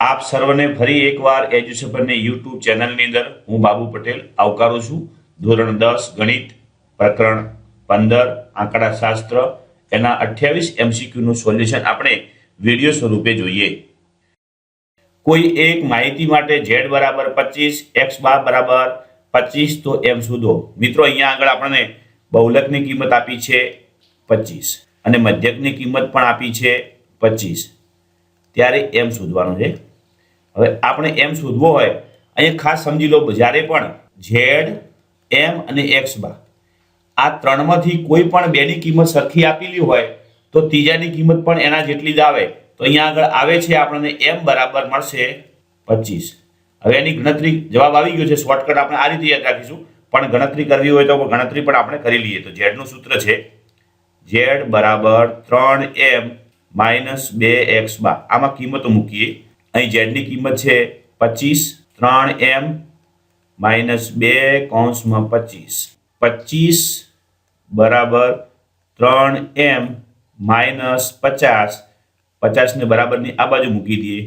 આપ સર્વને ફરી એકવાર એજ્યુસેપરની યુટ્યુબ ચેનલની અંદર હું બાબુ પટેલ આવકારું છું. ધોરણ 10 ગણિત પ્રકરણ 15 આંકડાશાસ્ત્ર એના 28 એમસીક્યુનું સોલ્યુશન આપણે વિડીયો સ્વરૂપે જોઈએ. કોઈ એક માહિતી માટે z બરાબર 25 x બાર બરાબર 25 તો m શોધો. મિત્રો અહીંયા આગળ આપણને બહુલકની કિંમત આપી છે 25 અને મધ્યકની કિંમત પણ આપી છે 25. ત્યારે m શોધવાનું છે. હવે આપણે m શોધવો હોય અહીંયા ખાસ સમજી લો, જ્યારે પણ z m અને x બાર આ ત્રણમાંથી કોઈ પણ બેની કિંમત સરખી આપેલી હોય તો ત્રીજાની કિંમત પણ એના જેટલી જ આવે. તો અહીંયા આગળ આવે છે આપણને m બરાબર મળશે 25. હવે એની ગણતરી જવાબ આવી ગયો છે. શોર્ટકટ આપણે આ રીતે યાદ રાખીશું, પણ ગણતરી કરવી હોય તો ગણતરી પણ આપણે કરી લઈએ. તો z નું સૂત્ર છે z બરાબર 3m માઇનસ 2x બાર. આમાં કિંમતો મૂકીએ. અહીં z ની કિંમત છે 25, 3m માઇનસ 2 કૌંસમાં 25. 25 બરાબર 3m માઇનસ 50. 50 ને બરાબરની આ બાજુ મૂકી દઈએ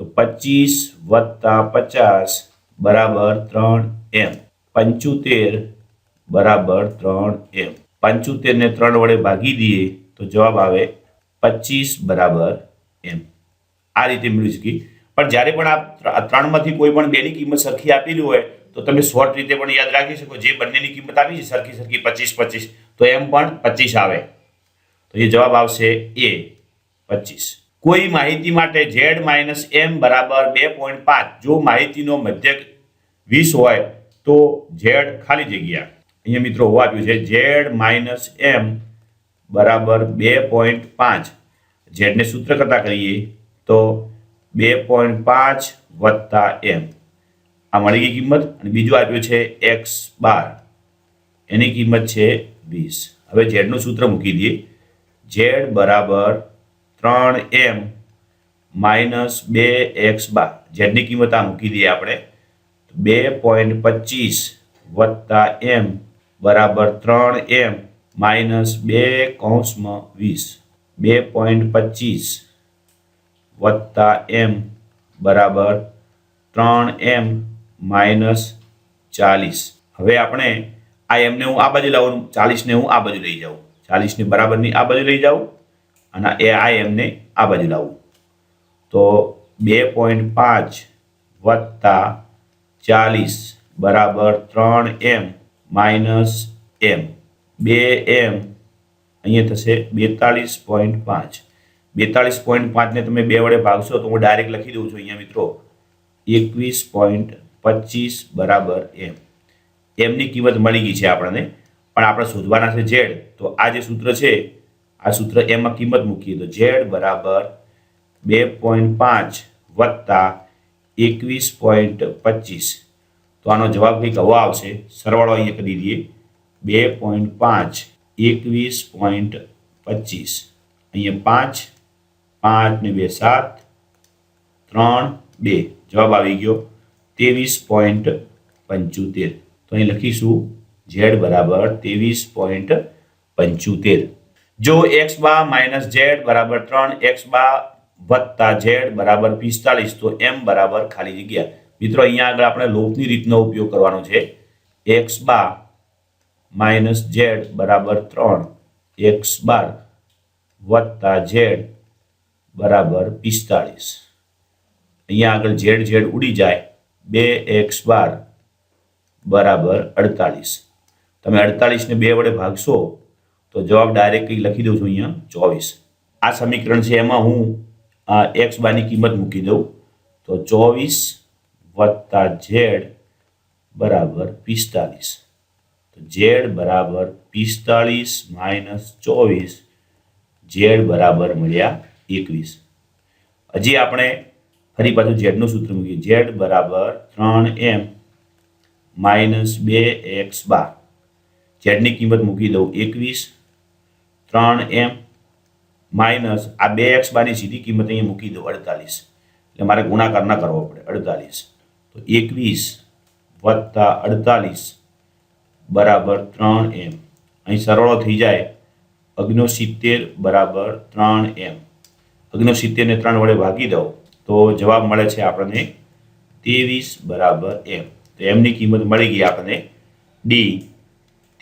તો 25 વત્તા 50 બરાબર 3m. 75 બરાબર 3m. 75 ને 3 વડે ભાગી દઈએ તો જવાબ આવે 25 બરાબર m. આ રીતે મેળવી શકીએ. પણ જ્યારે પણ આ ત્રણમાંથી કોઈ પણ બેની કિંમત સરખી આપેલી હોય તો તમે શોર્ટ રીતે પણ યાદ રાખી શકો. જે બંનેની કિંમત આપી છે સરખી 25 25 તો m પણ 25 આવે. તો એ જવાબ આવશે a 25. કોઈ માહિતી માટે z માઇનસ m બરાબર 2.5. જો માહિતીનો મધ્યક 20 હોય તો z ખાલી જગ્યા અહીંયા મિત્રો હોવા આપ્યું છે z માઇનસ m બરાબર 2.5. z ને સૂત્ર કરતા કરીએ તો 2.5 વત્તા m. આ મળી ગઈ કિંમત. અને બીજું આપ્યું છે x બાર, એની કિંમત છે 20. હવે z નું સૂત્ર મૂકી દઈએ. z બરાબર 3m માઇનસ 2x બાર. z ની કિંમત આ મૂકી દઈએ આપણે. 2.25 વત્તા m બરાબર 3m માઇનસ 2 કૌંસમાં 20. 2.25 વત્તા m બરાબર 3m માઇનસ 40. હવે આપણે આ m ને હું આ બાજુ લાવું, 40 ને હું આ બાજુ લઈ જાઉં, 40 ને બરાબરની આ બાજુ લઈ જાઉં અને આ m ને આ બાજુ લાવું તો 2.5 વત્તા 40 બરાબર 3m માઇનસ m. 2m અહીંયા થશે 42.5. 42.5 ને તમે 2 વડે ભાગશો તો હું ડાયરેક્ટ લખી દઉં છું અહીંયા મિત્રો 21.25 બરાબર m. m ની કિંમત મળી ગઈ છે આપણને, પણ આપણે શોધવાના છે z. તો આ જે સૂત્ર છે આ સૂત્ર m માં કિંમત મૂકીએ તો z બરાબર 2.5 વત્તા 21.25. તો આનો જવાબ કંઈક આવો આવશે. સરવાળો અહીંયા કરી દઈએ. 2.5 21.25 અહીંયા 5 5 ને 2 7 3 2 જવાબ આવી ગયો 23.75. તો અહીં લખીશું z બરાબર 23.75. જો x બાર માઇનસ z બરાબર 3x બાર વત્તા z બરાબર 45 તો m બરાબર ખાલી જગ્યા. મિત્રો અહીંયા આગળ આપણે લોપની રીતનો ઉપયોગ કરવાનો છે. x બાર માઇનસ z બરાબર 3x બાર વત્તા z બરાબર 45. અહીંયા આગળ z ઉડી જાય. 2x બાર બરાબર 48. તમે 48 ને 2 વડે ભાગશો તો જવાબ ડાયરેક્ટ લખી દઉં છું અહીંયા 24. આ સમીકરણ છે એમાં હું x બારની કિંમત મૂકી દઉં તો 24 વત્તા z બરાબર 45. તો z બરાબર 45 માઇનસ 24 z બરાબર મળ્યા 21. હજી આપણે ફરી પાછું z નું સૂત્ર મૂકીએ. z બરાબર 3m માઇનસ 2x બાર. z ની કિંમત મૂકી દઉં 21. 3m માઇનસ આ 2x બારની સીધી કિંમત અહીંયા મૂકી દઉં 48. એટલે મારે ગુણાકાર ના કરવો પડે 48. તો 21 વત્તા 48 બરાબર 3m. અહીં સરવાળો થઈ જાય 69 બરાબર 3m. 69 ને 3 વડે ભાગી દો તો જવાબ મળે છે આપણને 23 બરાબર એમ. તો એમની કિંમત મળી ગઈ આપણને ડી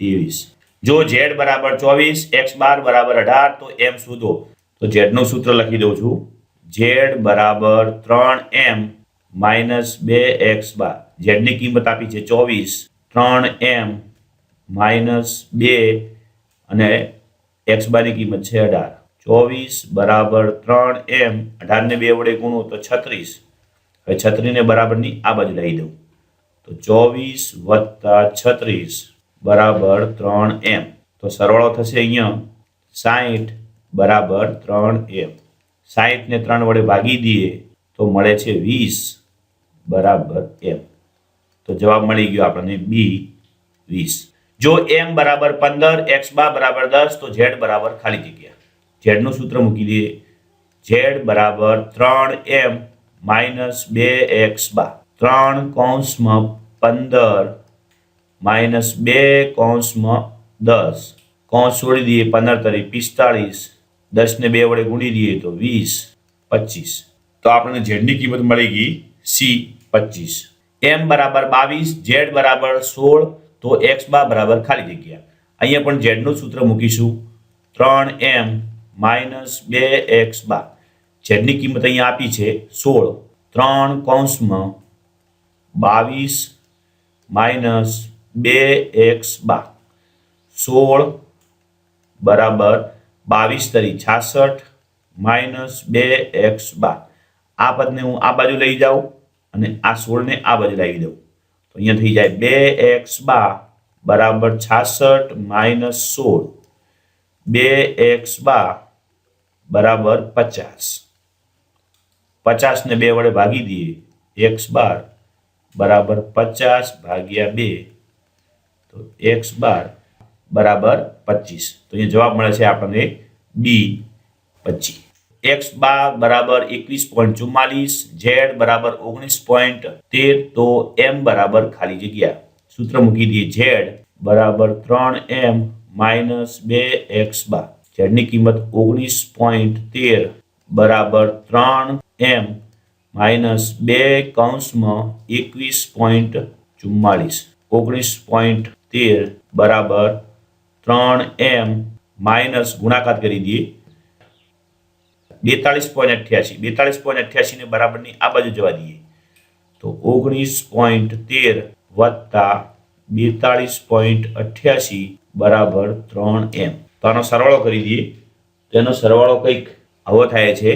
23. જો ઝેડ બરાબર 24, એક્સ બાર બરાબર 18 તો એમ શોધો. તો ઝેડનું સૂત્ર લખી દઉં છું. ઝેડ બરાબર 3m માઇનસ 2x બાર. ઝેડની કિંમત આપી છે 24, 3m માઇનસ 2 અને એક્સ બારની કિંમત છે 18. 24 બરાબર 3m, 18 ને 2 વડે ગુણો તો 36. હવે 36 ને બરાબરની આ બાજુ લઈ દઉં તો 24 વત્તા 36 બરાબર 3m. તો સરવાળો થશે અહીંયા 60 બરાબર 3m. 60 ને 3 વડે ભાગી દઈએ તો મળે છે 20 બરાબર m. તો જવાબ મળી ગયો આપણને બી 20. જો m બરાબર 15, એક્સ બાર બરાબર 10 તો ઝેડ બરાબર ખાલી જગ્યા. ઝેડનું સૂત્ર મૂકી દઈએ. ઝેડ બરાબર 3m માઇનસ 2x બાર. 3 કૌંસમાં 15 માઇનસ 2 કૌંસમાં 10. કૌંસ છોડી દઈએ 15 તરી 45. 10 ને 2 વડે ગુણી દઈએ તો 20, 25. તો આપણને ઝેડની કિંમત મળી ગઈ સી 25. m બરાબર 22, ઝેડ બરાબર 16 તો એક્સ બાર બરાબર ખાલી જગ્યા. અહીંયા પણ ઝેડનું સૂત્ર મૂકીશું. 3m માઇનસ 2x બાર. ઝેડની કિંમત અહીંયા આપી છે 16. 3 કૌંસમાં 22 માઇનસ 2x બાર. 16 બરાબર 22 તરી 66 માઇનસ 2x બાર. આ પદને હું આ બાજુ લઈ જાઉં અને આ 16 ને આ બાજુ લાવી દઉં તો અહીંયા થઈ જાય 2x બાર બરાબર 66 માઇનસ 16. 2x બાર બરાબર 50. 50 ને 2 વડે ભાગી દઈએ. x બાર બરાબર 50 ભાગ્યા 2 તો x બાર બરાબર 25. તો અહીંયા જવાબ મળે છે આપણને બી 25. એક્સ બાર બરાબર 21.44, ઝેડ બરાબર 19.13 તો એમ બરાબર ખાલી જગ્યા. સૂત્ર મૂકી દઈએ. ઝેડ બરાબર 3m માઇનસ 2x બાર. ઝેડની કિંમત 19.13 બરાબર 3m માઇનસ 2 કૌંસમાં 21.44. 19.13 બરાબર 3m માઇનસ ગુણાકાર કરી દઈએ 42.88. 42.88 ને બરાબરની આ બાજુ જવા દઈએ તો 19.13 વત્તા 42.88 બરાબર 3m. તો આનો સરવાળો કરી દઈએ. તેનો સરવાળો કંઈક આવો થાય છે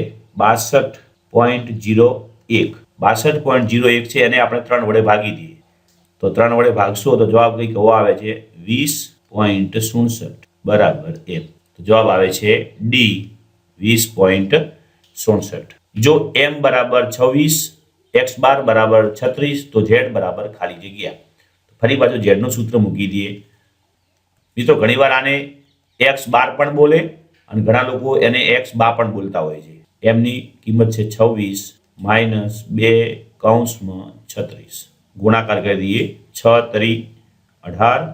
62.01. 62.01 છે એને આપણે 3 વડે ભાગી દઈએ તો 3 વડે ભાગશો તો જવાબ કંઈક આવો આવે છે 20.67 બરાબર m. તો જવાબ આવે છે ડી 20.67. જો m બરાબર 26, એક્સ બાર બરાબર 36 તો ઝેડ બરાબર ખાલી જગ્યા. ફરી પાછું ઝેડનું સૂત્ર મૂકી દઈએ. મિત્રો ઘણીવાર આને એક્સ બાર પણ બોલે અને ઘણા લોકો એને એક્સ બાર પણ બોલતા હોય છે. એમની કિંમત છે 26 માઇનસ 2 કૌંસમાં 36. ગુણાકાર કરી દઈએ 6 તરી 18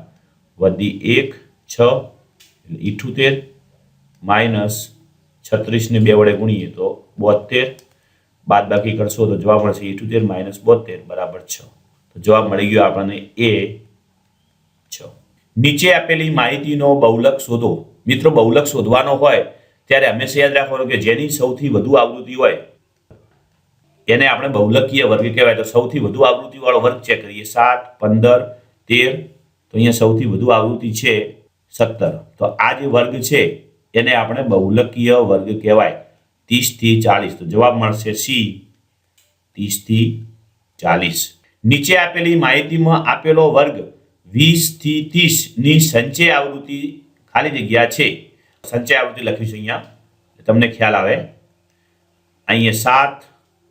વધી 1 6 એટલે 78 માઇનસ 36 ને 2 વડે ગુણીએ તો 72. બાદ બાકી કરશો તો જવાબ મળશે 78 માઇનસ 72 બરાબર 6. તો જવાબ મળી ગયો આપણને એ 6. નીચે આપેલી માહિતીનો બહુલક શોધો. મિત્રો બહુલક શોધવાનો હોય ત્યારે હંમેશા યાદ રાખવાનું કે જેની સૌથી વધુ આવૃત્તિ હોય એને આપણે બહુલકીય વર્ગ કહેવાય. તો સૌથી વધુ આવૃત્તિવાળો વર્ગ ચેક કરીએ. 7, 15, 13. તો અહીંયા સૌથી વધુ આવૃત્તિ છે 17. તો આ જે વર્ગ છે એને આપણે બહુલકીય વર્ગ કહેવાય. 30 થી 40. તો જવાબ મળશે સી 30 થી 40. નીચે આપેલી માહિતીમાં આપેલો વર્ગ 20 થી 30 ની સંચય આવૃત્તિ ખાલી જગ્યા છે. સંચય આવૃત્તિ લખ્યું છે અહીંયા તમને ખ્યાલ આવે. અહીંયા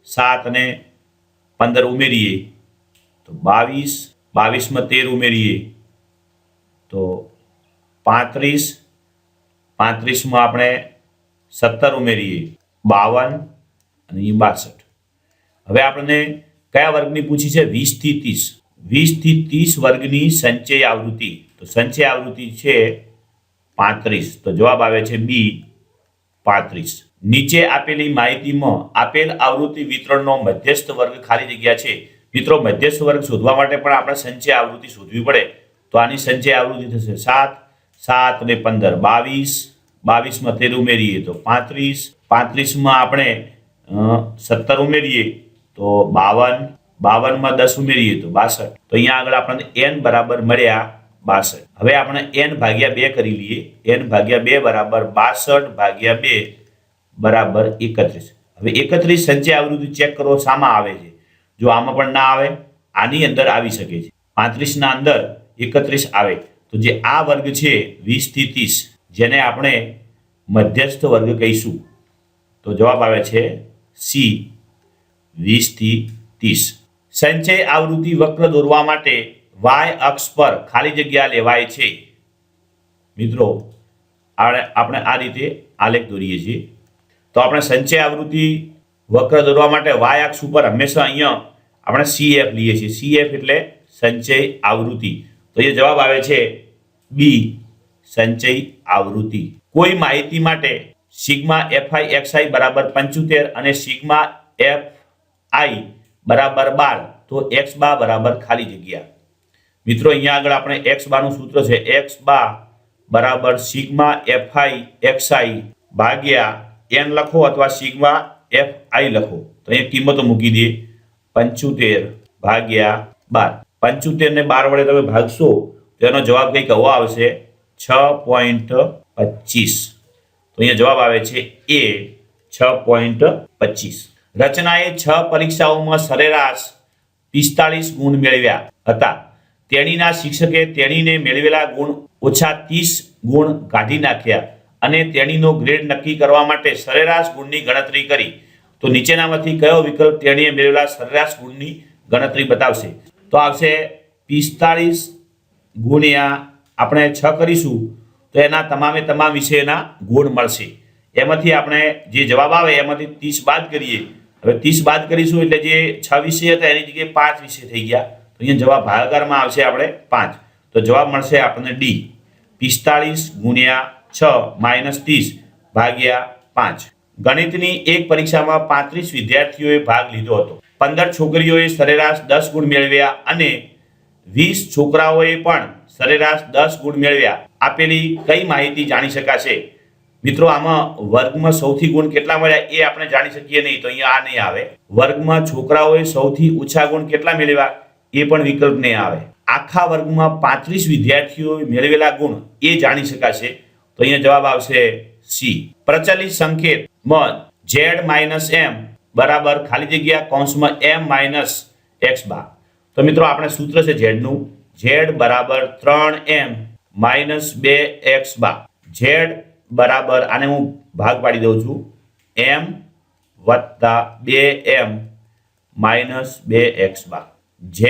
7 અને 15 ઉમેરીએ તો 22, 22 માં 13 ઉમેરીએ તો 35, 35 માં આપણે 17 ઉમેરીએ 52 અને 62. હવે આપણને કયા વર્ગની પૂછી છે? 20 થી 30. 20 થી 30 વર્ગની સંચય આવૃત્તિ. તો સંચય આવૃત્તિ છે 35. તો જવાબ આવે છે બી 35. નીચે આપેલી માહિતીમાં આપેલ આવૃત્તિ વિતરણનો મધ્યસ્થ વર્ગ ખાલી જગ્યા છે. મિત્રો, મધ્યસ્થ વર્ગ શોધવા માટે પણ આપણે સંચય આવૃત્તિ શોધવી પડે. તો આની સંચય આવૃત્તિ થશે 7, 7 ને 15 22, 22 માં 13 ઉમેરીએ તો 35, 35 માં આપણે 17 ઉમેરીએ તો 52, 52 માં 10 ઉમેરીએ તો 62. તો અહીંયા આગળ આપણને n બરાબર મળ્યા 62. હવે આપણે n ભાગ્યા 2 કરી લઈએ. n ભાગ્યા 2 બરાબર 62 ભાગ્યા 2 બરાબર 31. હવે 31 સંચય આવૃત્તિ ચેક કરો શામાં આવે છે. જો આમાં પણ ના આવે, આની અંદર આવી શકે છે. 35 ના અંદર 31 આવે તો જે આ વર્ગ છે 20 થી 30, જેને આપણે મધ્યસ્થ વર્ગ કહીશું. તો જવાબ આવે છે સી, 20 થી 30. સંચય આવૃત્તિ વક્ર દોરવા માટે y અક્ષ પર ખાલી જગ્યા લેવાય છે. મિત્રો, આપણે આ રીતે આલેખ દોરીએ છીએ. તો આપણે સંચય આવૃત્તિ વક્ર દોરવા માટે y અક્ષ ઉપર હંમેશા અહીંયા આપણે CF લઈએ છીએ. CF એટલે સંચય આવૃત્તિ. તો એ જવાબ આવે છે બી, સંચય આવૃત્તિ. કોઈ માહિતી માટે સિગ્મા FI બરાબર 75 અને સિગ્મા FI બરાબર 12, તો x બા બરાબર ખાલી જગ્યા. મિત્રો, અહીંયા આગળ આપણે x બાનું સૂત્ર છે x બા બરાબર સિગ્મા FI ભાગ્યા n લખો અથવા સિગ્મા FI લખો. તો અહીંયા કિંમતો મૂકી દઈએ. 75 ભાગ્યા 12. 75 ને 12 વડે તમે ભાગશો તો એનો જવાબ કંઈક આવો આવશે 6.25. તો અહીંયા જવાબ આવે છે એ, 6.25. રચનાએ 6 પરીક્ષાઓમાં સરેરાશ 45 ગુણ મેળવ્યા હતા. તેણીના શિક્ષકે તેણીને મેળવેલા ગુણ ઓછા 30 ગુણ કાઢી નાખ્યા અને તેણીનો ગ્રેડ નક્કી કરવા માટે સરેરાશ ગુણની ગણતરી કરી. તો નીચેનામાંથી કયો વિકલ્પ તેણીએ મેળવેલા સરેરાશ ગુણની ગણતરી બતાવશે? તો આવશે 45 ગુણ્યા આપણે 6 કરીશું તો એના તમામે તમામ વિષયના ગુણ મળશે. એમાંથી આપણે જે જવાબ આવે એમાંથી 30 બાદ કરીએ. હવે 30 બાદ કરીશું એટલે જે 6 વિષય હતા એની જગ્યાએ 5 વિષય થઈ ગયા. તો અહીંયા જવાબ ભાગાકારમાં આવશે આપણે 5. તો જવાબ મળશે આપણને ડી, 45 ગુણ્યા 6 માઇનસ 30 ભાગ્યા 5. ગણિતની એક પરીક્ષામાં 35 વિદ્યાર્થીઓએ ભાગ લીધો હતો. 15 છોકરીઓએ સરેરાશ 10 ગુણ મેળવ્યા અને 20 છોકરાઓએ પણ સરેરાશ 10 ગુણ મેળવ્યા. આપેલી કઈ માહિતી જાણી શકાશે? મિત્રો, આમાં વર્ગમાં સૌથી ગુણ કેટલા મળ્યા એ આપણે જાણી શકીએ નહીં, તો અહીંયા આ નહીં આવે. વર્ગમાં છોકરાઓએ સૌથી ઓછા ગુણ કેટલા મેળવ્યા એ પણ વિકલ્પ નહીં આવે. આખા વર્ગમાં 35 વિદ્યાર્થીઓએ મેળવેલા ગુણ એ જાણી શકાશે. તો અહીંયા જવાબ આવશે સી. પ્રચલિત સંકેતમાં z માઇનસ m બરાબર ખાલી જગ્યા કૌંસમાં m માઇનસ x બાર. તો મિત્રો, આપણે સૂત્ર છે z નું, z બરાબર 3m માઇનસ 2x બાર. z બરાબર, આને હું ભાગ પાડી દઉં છું, m વત્તા 2m માઇનસ 2x બાર. z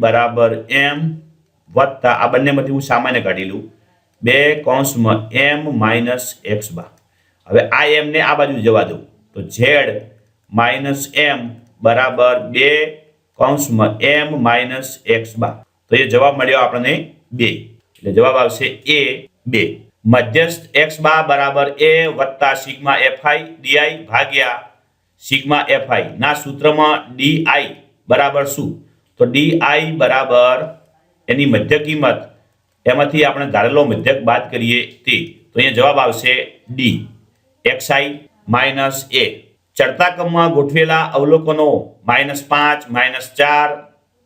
બરાબર m વત્તા આ બંનેમાંથી હું સામાન્ય કાઢી લઉં, 2 કૌંસમાં m માઇનસ x બાર. હવે આ m ને આ બાજુ જવા દઉં તો z માઇનસ m બરાબર 2 કૌંસમાં m માઇનસ x બાર. તો એ જવાબ મળ્યો આપણને 2. એટલે જવાબ આવશે એ 2. મધ્યસ્થ x બાર બરાબર a વત્તા સિગ્મા FI di ભાગ્યા સિગ્મા FI ના સૂત્રમાં di બરાબર શું? તો di બરાબર એની મધ્ય કિંમત, એમાંથી આપણે ધારેલો મધ્યક બાદ કરીએ તે. તો અહીંયા જવાબ આવશે ડી, xi માઇનસ a. ચડતા ક્રમમાં ગોઠવેલા અવલોકનો -5, -4,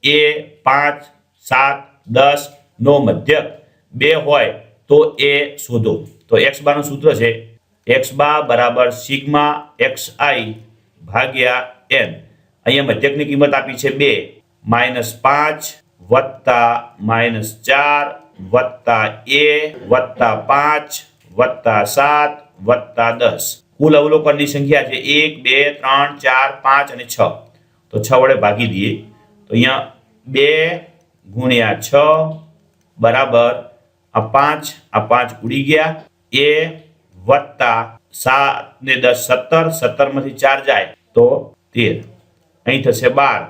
a 5, 7, 10 નો મધ્યક 2 હોય તો એ શોધો. તો x બારનું સૂત્ર છે x બાર બરાબર સિગ્મા xi ભાગ્યા n. અહીંયા મધ્યકની કિંમત આપી છે 2, -5 વત્તા -4 વત્તા a વત્તા 5 વત્તા 7 વત્તા 10. કુલ અવલોકનની સંખ્યા છે 1, 2, 3, 4, 5 અને 6. તો 6 વડે ભાગી દઈએ તો અહીંયા 2 ગુણ્યા 6 બરાબર આ 5 ઉડી ગયા, a વત્તા 7 ને 10 17, 17 માંથી 4 જાય તો 13. અહીં થશે 12,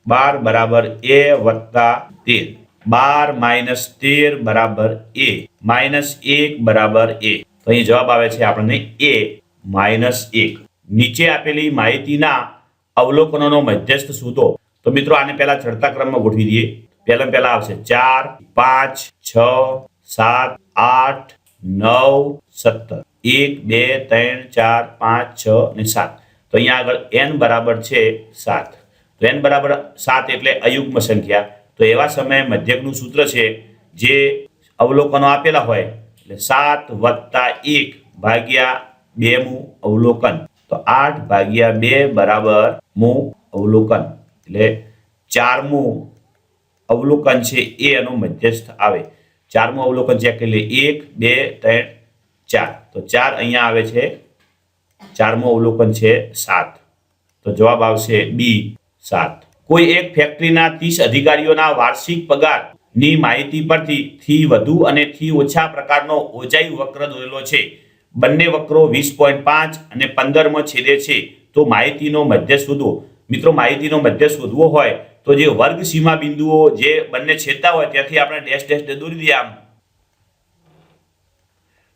12 બરાબર a વત્તા 13. 12 માઇનસ 13 બરાબર a, -1 બરાબર a. તો અહીં જવાબ આવે છે આપણને a, -1। નીચે આપેલી માહિતીના અવલોકનોનો મધ્યસ્થ શોધો। તો મિત્રો આને પહેલા ચડતા ક્રમમાં ગોઠવી દઈએ। પહેલા આવશે 4, 5, 6, 7, 8, 9, 17। 1, 2, 3, 4, 5, 6 અને 7। તો અહીંયા આગળ n બરાબર છે 7। તો n બરાબર 7 એટલે અયુગ્મ સંખ્યા। તો એવા સમયે મધ્યકનું સૂત્ર છે જે અવલોકનો આપેલા હોય એટલે 7 + 1 ભાગ્યા 2મું અવલોકન। તો 8 ભાગ્યા 2 બરાબર મું અવલોકન એટલે 4મું અવલોકન છે એ એનો મધ્યસ્થ આવે। 4મું અવલોકન ચેક કરી લઈએ 1, 2, 3, 4। તો 4 અહીંયા આવે છે। 4મું અવલોકન છે 7। તો જવાબ આવશે બી 7। કોઈ એક ફેક્ટરીના 30 અધિકારીઓના વાર્ષિક પગારની માહિતી પરથી થી વધુ અને થી ઓછા પ્રકારનો ઓજાઈ વક્ર દોરેલો છે। બંને વક્રો 20.5 અને 15માં છેદે છે। તો માહિતીનો મધ્ય શોધો। મિત્રો માહિતીનો મધ્ય શોધવો હોય તો જે વર્ગ સીમા બિંદુઓ જે બંને છેદતા હોય ત્યાંથી આપણે ડેશ ડેશ દોરી દઈએ આમ,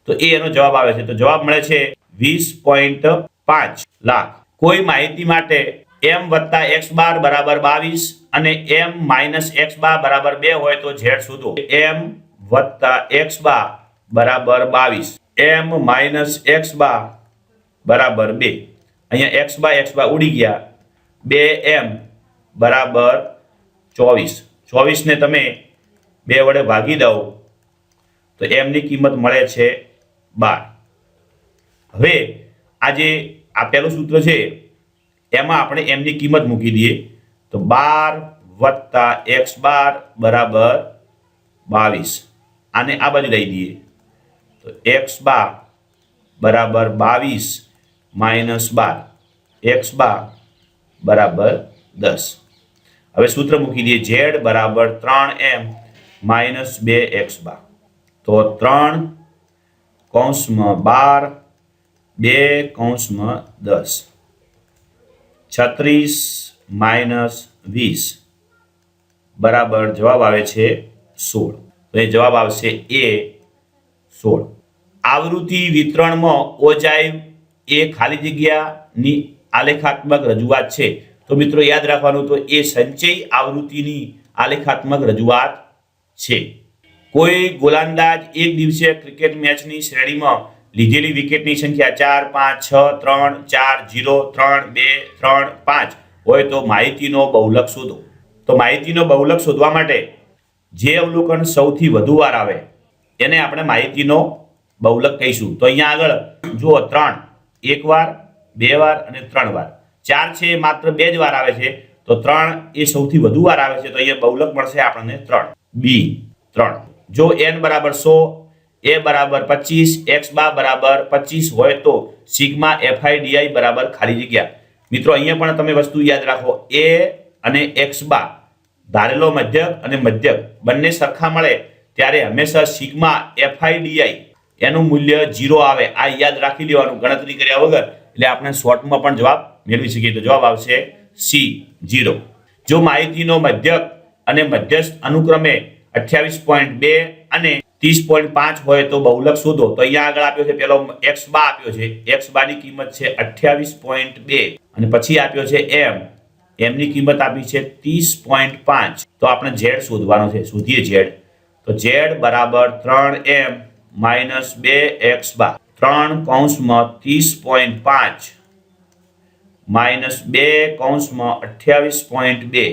તો એ એનો જવાબ આવે છે। તો જવાબ મળે છે 20.5 લાખ। કોઈ માહિતી માટે m + x બાર બરાબર 22 અને m - x બાર બરાબર 2 હોય તો z શોધો। m + x બાર બરાબર 22, m - x બાર બરાબર 2। અહીંયા x બાર ઉડી ગયા। 2m બરાબર 24। 24 ને તમે 2 વડે ભાગી દો તો m ની કિંમત મળે છે 12। હવે આ જે આપેલું સૂત્ર છે એમાં આપણે m ની કિંમત મૂકી દઈએ તો 12 + x બાર બરાબર 22। આને આ બાજુ લઈ દઈએ તો x બાર બરાબર 22 - 12, x બાર બરાબર 10। હવે સૂત્ર મૂકી દઈએ z બરાબર 3m - 2x બાર। તો 3 કૌંસમાં 12 2 કૌંસમાં 10, 36 - 20 બરાબર જવાબ આવે છે 16। તો એ જવાબ આવશે એ 16। આવૃત્તિ વિતરણમાં ઓજાઈ એ ખાલી જગ્યાની આલેખાત્મક રજૂઆત છે। તો મિત્રો યાદ રાખવાનું તો એ સંચય આવૃત્તિની આલેખાત્મક રજૂઆત છે। કોઈ ગોલંદાજ એક દિવસીય ક્રિકેટ મેચની શ્રેણીમાં લીધેલી વિકેટની સંખ્યા 4, 5, 6, 3, 4, 0, 3, 2, 3, 5 હોય તો માહિતીનો બહુલક શોધો। તો માહિતીનો બહુલક શોધવા માટે જે અવલોકન સૌથી વધુ વાર આવે એને આપણે માહિતીનો બહુલક કહીશું। તો અહીંયા આગળ જુઓ 3 1 વાર, 2 વાર અને 3 વાર। 4 છે એ માત્ર 2 જ વાર આવે છે તો 3 એ સૌથી વધુ વાર આવે છે તો અહીંયા બહુલક મળશે આપણને 3, બી 3। જો n બરાબર 100, a બરાબર 25, x બાર બરાબર 25 હોય તો સિગ્મા FIDI બરાબર ખાલી જગ્યા। મિત્રો અહીંયા પણ તમે વસ્તુ યાદ રાખો a અને x બાર ધારેલો મધ્યક અને મધ્યક બંને સરખા મળે ત્યારે હંમેશા સિગ્મા FIDI એનું મૂલ્ય 0 આવે। આ યાદ રાખી લેવાનું ગણતરી કર્યા વગર, એટલે આપણે શોર્ટમાં પણ જવાબ મેળવી શકીએ। તો જવાબ આવશે સી 0। જો માહિતીનો મધ્યક અને મધ્યસ્થ અનુક્રમે 28.2 અને 30.5 હોય તો બહુલક શોધો। તો અહીંયા આગળ આપ્યો છે પેલો x બાર આપ્યો છે, x બાર ની કિંમત છે 28.2 અને પછી આપ્યો છે m ની કિંમત આપી છે 30.5। તો આપણે z શોધવાનો છે, શોધીએ z। તો z બરાબર 3m - 2x બાર। 3 કૌંસમાં 30.5 - 2 કૌંસમાં 28.2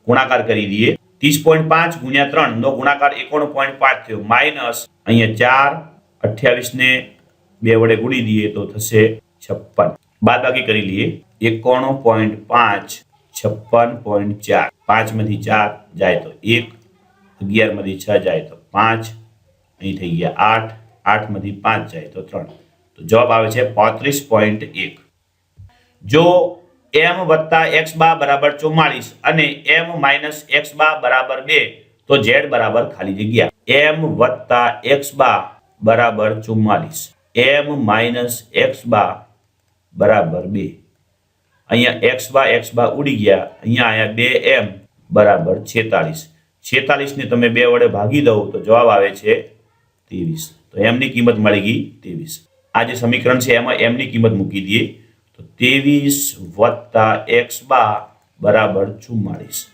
ગુણાકાર કરી દઈએ। 30.5 ગુણ્યા 3 નો ગુણાકાર 91.5 થયો માઇનસ અહીંયા 4, 28 ને 2 વડે ગુણી દઈએ તો થશે 56। બાદબાકી કરી લઈએ 91.5 56.4। 5 માંથી 4 જાય તો 1, 11 માંથી 6 જાય તો 5, અહીં થઈ ગયા 8, 8 માંથી 5 જાય તો 3। તો જવાબ આવે છે 35.1। જો m + x બાર બરાબર 44 અને m - x બાર બરાબર 2 તો z બરાબર ખાલી જગ્યા m + x બાર બરાબર 44, m - x બાર બરાબર 2। અહીંયા x બાર ઉડી ગયા। અહીંયા આયા 2m બરાબર 46। 46 ને તમે 2 વડે ભાગી દો તો જવાબ આવે છે 23। તો m ની કિંમત મળી ગઈ 23। આ જે સમીકરણ છે એમાં m ની કિંમત મૂકી દઈએ તો 23 + x બાર બરાબર 44.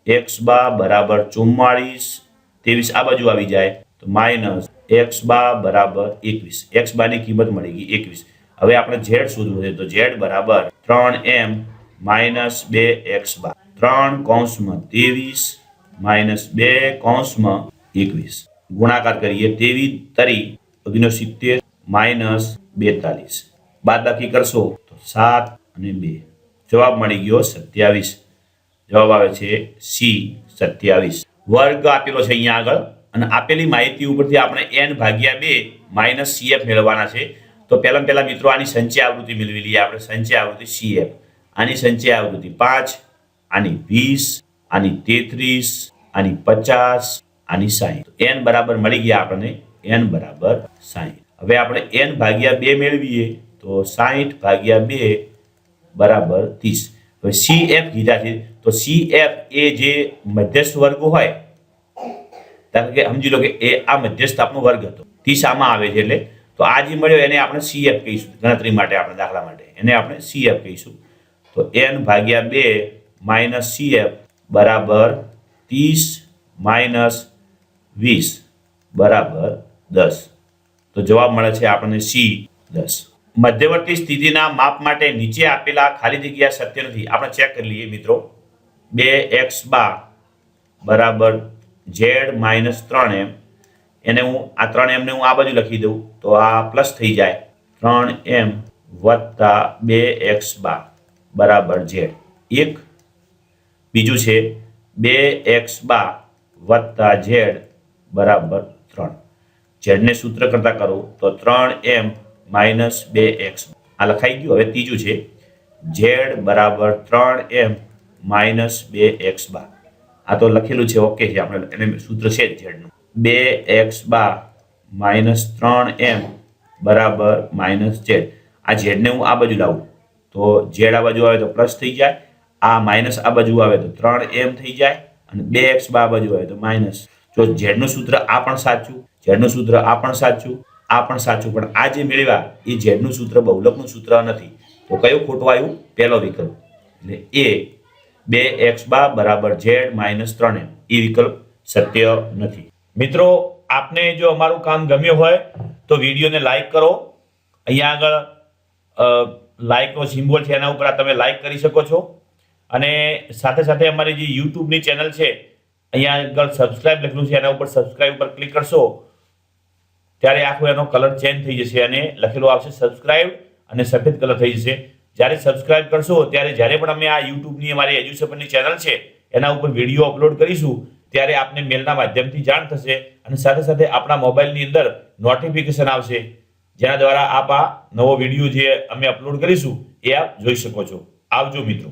x બાર બરાબર 44. 23 આ બાજુ આવી જાય તો માઇનસ x બાર બરાબર 21. x બારની કિંમત મળી ગઈ 21. હવે આપણે z શોધવું છે તો z બરાબર 3m માઇનસ 2x બાર. 3 કૌંસમાં 23 માઇનસ 2 કૌંસમાં 21. ગુણાકાર કરીએ 23 તરી 70 માઇનસ 42. બાદબાકી કરશો તો 7 અને 2. જવાબ મળી ગયો 27. જવાબ આવે છે સી 27. વર્ગ આપેલો છે અહીંયા આગળ અને આપેલી માહિતી ઉપરથી આપણે n/2 માઇનસ cf મેળવવાના છે. તો પહેલા મિત્રો આની સંચય આવૃત્તિ મેળવી લઈએ આપણે. સંચય આવૃત્તિ cf. આની સંચય આવૃત્તિ 5, આની 20, આની 33, આની 50, આની 60. n બરાબર મળી ગયા આપણને. n બરાબર 60. હવે આપણે n/2 મેળવીએ તો 60/2 બરાબર 30. હવે cf કીધા છે તો cf એ જે મધ્યસ્થ વર્ગ હોય, કારણ કે સમજી લો કે એ આ મધ્યસ્થ આપણો વર્ગ હતો, 30 આમાં આવે છે એટલે તો આ જે મળ્યો એને આપણે cf કહીશું. ગણતરી માટે આપણે દાખલા માટે એને આપણે cf કહીશું. તો n/2 માઇનસ cf બરાબર 30 માઇનસ 20 બરાબર 10. તો જવાબ મળે છે આપણને સી 10. મધ્યવર્તી સ્થિતિના માપ માટે નીચે આપેલા ખાલી જગ્યા સત્ય નથી. આપણે ચેક કરી લઈએ મિત્રો. 2x બાર બરાબર z માઇનસ 3m. એને હું આ 3m ને હું આ બાજુ લખી દઉં તો આ પ્લસ થઈ જાય. 3m વત્તા 2x બાર બરાબર z. એક બીજું છે 2x બાર વત્તા z બરાબર 3. z ને સૂત્ર કરતા કરો તો 3m માઇનસ 2x આ લખાઈ ગયું. હવે ત્રીજું છે z બરાબર 3m માઇનસ 2x બાર. આ તો લખેલું છે, ઓકે છે, આપણે એને સૂત્ર છે z નું. 2x બાર માઇનસ 3m બરાબર માઇનસ z. આ z ને હું આ બાજુ લાવું તો z આ બાજુ આવે તો પ્લસ થઈ જાય, આ માઇનસ આ બાજુ આવે તો 3m થઈ જાય અને 2x બાર બાજુ આવે તો માઇનસ. જો z નું સૂત્ર આ પણ સાચું, z નું સૂત્ર આ પણ સાચું, આ પણ સાચું, પણ આ જે મેળવ્યા એ z નું સૂત્ર બહુલકનું સૂત્ર નથી. તો કયું ખોટું આવ્યું? પહેલો વિકલ્પ. એટલે એ 2x બાર બરાબર z માઇનસ 3m એ વિકલ્પ સત્ય નથી. મિત્રો, આપને જો અમારું કામ ગમ્યું હોય તો વિડીયોને લાઈક કરો. અહીંયા આગળ લાઈકનો સિમ્બોલ છે એના ઉપર તમે લાઈક કરી શકો છો. અને સાથે સાથે અમારી જે યુટ્યુબની ચેનલ છે અહીંયા આગળ સબસ્ક્રાઇબ લખેલું છે એના ઉપર સબસ્ક્રાઇબ ઉપર ક્લિક કરશો ત્યારે આખો એનો કલર ચેન્જ થઈ જશે અને લખેલું આવશે સબસ્ક્રાઇબ અને સફેદ કલર થઈ જશે. જ્યારે સબસ્ક્રાઇબ કરશો ત્યારે જ્યારે પણ અમે આ યુટ્યુબની અમારી એજ્યુસેપરની ચેનલ છે એના ઉપર વિડીયો અપલોડ કરીશું ત્યારે આપને મેલના માધ્યમથી જાણ થશે અને સાથે સાથે આપણા મોબાઈલની અંદર નોટિફિકેશન આવશે જેના દ્વારા આપ આ નવો વિડીયો જે અમે અપલોડ કરીશું એ આપ જોઈ શકો છો. આવજો મિત્રો.